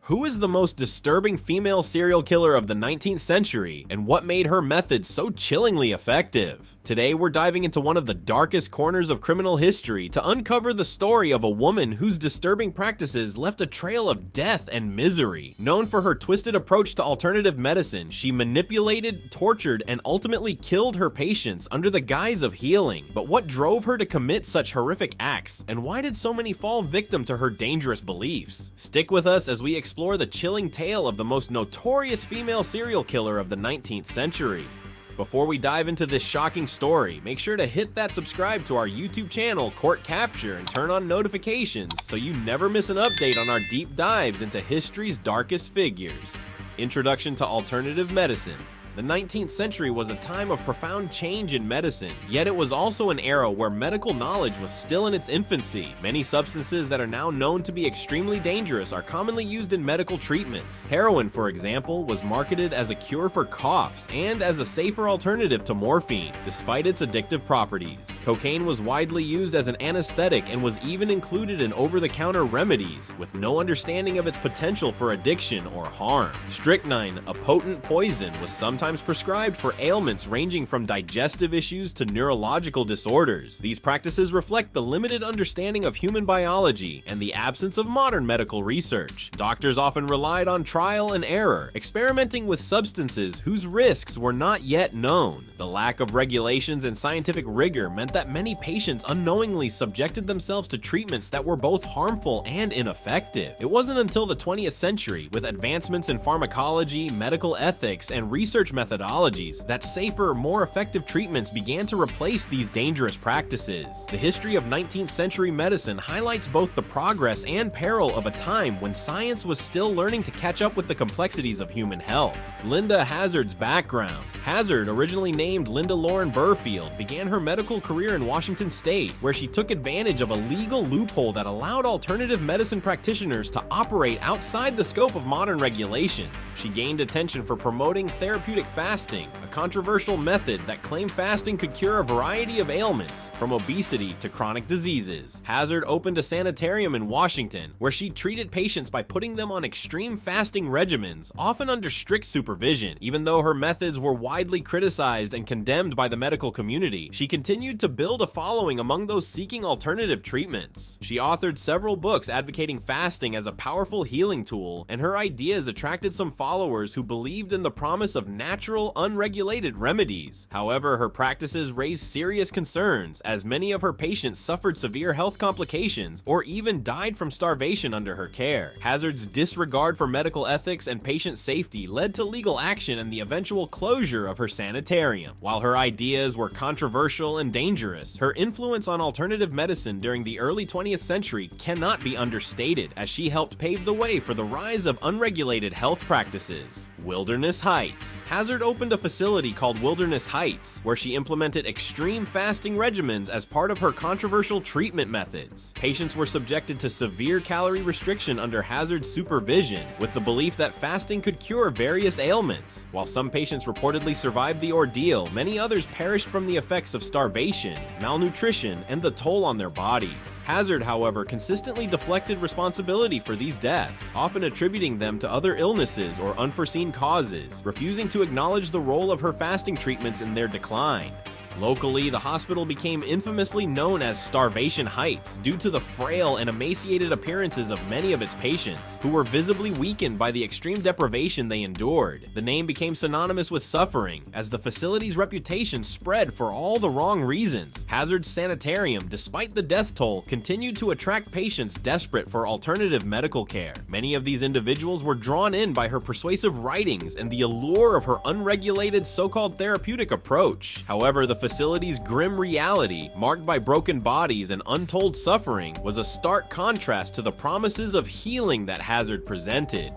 Who is the most disturbing female serial killer of the 19th century, and what made her methods so chillingly effective? Today, we're diving into one of the darkest corners of criminal history to uncover the story of a woman whose disturbing practices left a trail of death and misery. Known for her twisted approach to alternative medicine, she manipulated, tortured, and ultimately killed her patients under the guise of healing. But what drove her to commit such horrific acts, and why did so many fall victim to her dangerous beliefs? Stick with us as we explore the chilling tale of the most notorious female serial killer of the 19th century. Before we dive into this shocking story, make sure to hit that subscribe to our YouTube channel, Court Capture, and turn on notifications so you never miss an update on our deep dives into history's darkest figures. Introduction to alternative medicine. The 19th century was a time of profound change in medicine, yet it was also an era where medical knowledge was still in its infancy. Many substances that are now known to be extremely dangerous are commonly used in medical treatments. Heroin, for example, was marketed as a cure for coughs and as a safer alternative to morphine, despite its addictive properties. Cocaine was widely used as an anesthetic and was even included in over-the-counter remedies, with no understanding of its potential for addiction or harm. Strychnine, a potent poison, was sometimes prescribed for ailments ranging from digestive issues to neurological disorders. These practices reflect the limited understanding of human biology and the absence of modern medical research. Doctors often relied on trial and error, experimenting with substances whose risks were not yet known. The lack of regulations and scientific rigor meant that many patients unknowingly subjected themselves to treatments that were both harmful and ineffective. It wasn't until the 20th century, with advancements in pharmacology, medical ethics, and research methodologies, that safer, more effective treatments began to replace these dangerous practices. The history of 19th century medicine highlights both the progress and peril of a time when science was still learning to catch up with the complexities of human health. Linda Hazard's background. Hazard, originally named Linda Lauren Burfield, began her medical career in Washington State, where she took advantage of a legal loophole that allowed alternative medicine practitioners to operate outside the scope of modern regulations. She gained attention for promoting therapeutic fasting, a controversial method that claimed fasting could cure a variety of ailments, from obesity to chronic diseases. Hazard opened a sanitarium in Washington, where she treated patients by putting them on extreme fasting regimens, often under strict supervision. Even though her methods were widely criticized and condemned by the medical community, she continued to build a following among those seeking alternative treatments. She authored several books advocating fasting as a powerful healing tool, and her ideas attracted some followers who believed in the promise of natural, unregulated remedies. However, her practices raised serious concerns, as many of her patients suffered severe health complications or even died from starvation under her care. Hazard's disregard for medical ethics and patient safety led to legal action and the eventual closure of her sanitarium. While her ideas were controversial and dangerous, her influence on alternative medicine during the early 20th century cannot be understated, as she helped pave the way for the rise of unregulated health practices. Wilderness Heights. Hazard opened a facility called Wilderness Heights, where she implemented extreme fasting regimens as part of her controversial treatment methods. Patients were subjected to severe calorie restriction under Hazard's supervision, with the belief that fasting could cure various ailments. While some patients reportedly survived the ordeal, many others perished from the effects of starvation, malnutrition, and the toll on their bodies. Hazard, however, consistently deflected responsibility for these deaths, often attributing them to other illnesses or unforeseen causes, refusing to acknowledge the role of her fasting treatments in their decline. Locally, the hospital became infamously known as Starvation Heights due to the frail and emaciated appearances of many of its patients, who were visibly weakened by the extreme deprivation they endured. The name became synonymous with suffering, as the facility's reputation spread for all the wrong reasons. Hazard's sanitarium, despite the death toll, continued to attract patients desperate for alternative medical care. Many of these individuals were drawn in by her persuasive writings and the allure of her unregulated so-called therapeutic approach. However, the facility's grim reality, marked by broken bodies and untold suffering, was a stark contrast to the promises of healing that Hazard presented.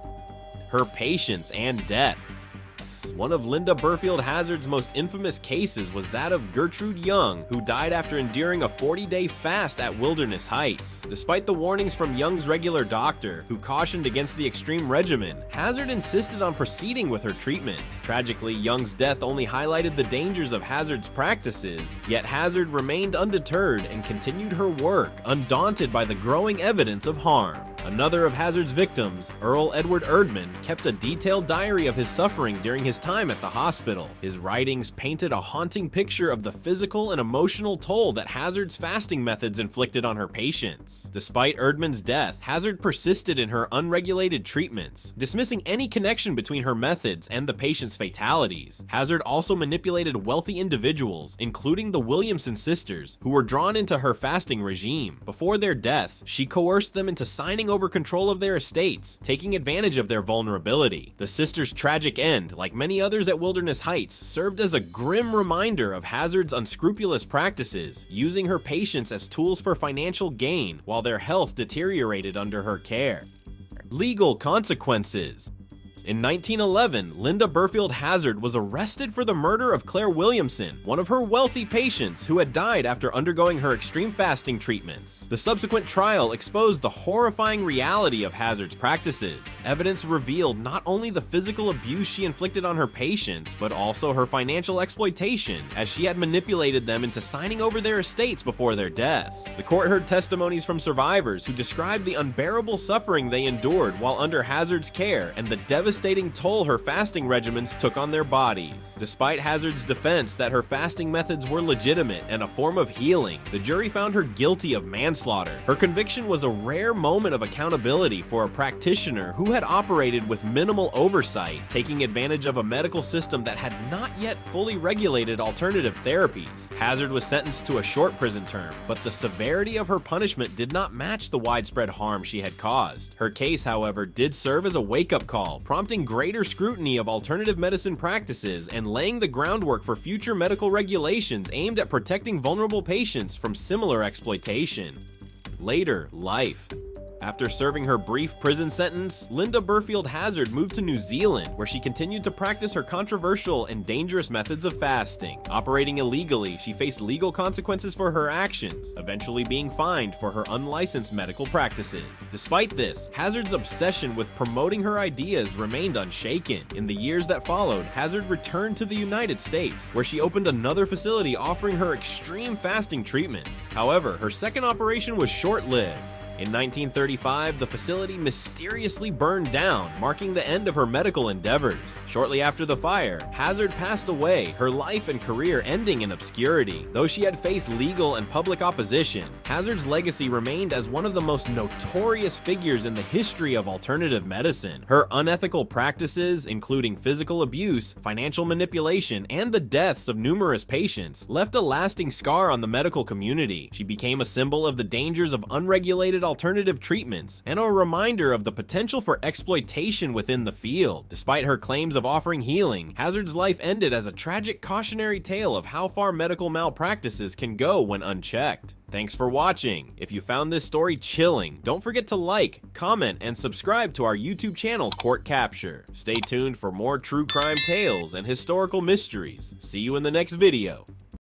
Her patience and death. One of Linda Burfield Hazard's most infamous cases was that of Gertrude Young, who died after enduring a 40-day fast at Wilderness Heights. Despite the warnings from Young's regular doctor, who cautioned against the extreme regimen, Hazard insisted on proceeding with her treatment. Tragically, Young's death only highlighted the dangers of Hazard's practices, yet Hazard remained undeterred and continued her work, undaunted by the growing evidence of harm. Another of Hazard's victims, Earl Edward Erdman, kept a detailed diary of his suffering during his time at the hospital. His writings painted a haunting picture of the physical and emotional toll that Hazard's fasting methods inflicted on her patients. Despite Erdman's death, Hazard persisted in her unregulated treatments, dismissing any connection between her methods and the patient's fatalities. Hazard also manipulated wealthy individuals, including the Williamson sisters, who were drawn into her fasting regime. Before their deaths, she coerced them into signing over control of their estates, taking advantage of their vulnerability. The sisters' tragic end, like many others at Wilderness Heights, served as a grim reminder of Hazard's unscrupulous practices, using her patients as tools for financial gain while their health deteriorated under her care. Legal consequences. In 1911, Linda Burfield Hazard was arrested for the murder of Claire Williamson, one of her wealthy patients who had died after undergoing her extreme fasting treatments. The subsequent trial exposed the horrifying reality of Hazard's practices. Evidence revealed not only the physical abuse she inflicted on her patients, but also her financial exploitation, as she had manipulated them into signing over their estates before their deaths. The court heard testimonies from survivors who described the unbearable suffering they endured while under Hazard's care and the devastating toll her fasting regimens took on their bodies. Despite Hazard's defense that her fasting methods were legitimate and a form of healing, the jury found her guilty of manslaughter. Her conviction was a rare moment of accountability for a practitioner who had operated with minimal oversight, taking advantage of a medical system that had not yet fully regulated alternative therapies. Hazard was sentenced to a short prison term, but the severity of her punishment did not match the widespread harm she had caused. Her case, however, did serve as a wake-up call, prompting greater scrutiny of alternative medicine practices and laying the groundwork for future medical regulations aimed at protecting vulnerable patients from similar exploitation. Later life. After serving her brief prison sentence, Linda Burfield Hazard moved to New Zealand, where she continued to practice her controversial and dangerous methods of fasting. Operating illegally, she faced legal consequences for her actions, eventually being fined for her unlicensed medical practices. Despite this, Hazard's obsession with promoting her ideas remained unshaken. In the years that followed, Hazard returned to the United States, where she opened another facility offering her extreme fasting treatments. However, her second operation was short-lived. In 1935, the facility mysteriously burned down, marking the end of her medical endeavors. Shortly after the fire, Hazard passed away, her life and career ending in obscurity. Though she had faced legal and public opposition, Hazard's legacy remained as one of the most notorious figures in the history of alternative medicine. Her unethical practices, including physical abuse, financial manipulation, and the deaths of numerous patients, left a lasting scar on the medical community. She became a symbol of the dangers of unregulated alternative treatments and a reminder of the potential for exploitation within the field. Despite her claims of offering healing, Hazard's life ended as a tragic cautionary tale of how far medical malpractices can go when unchecked. Thanks for watching. If you found this story chilling, don't forget to like, comment, and subscribe to our YouTube channel, Court Capture. Stay tuned for more true crime tales and historical mysteries. See you in the next video.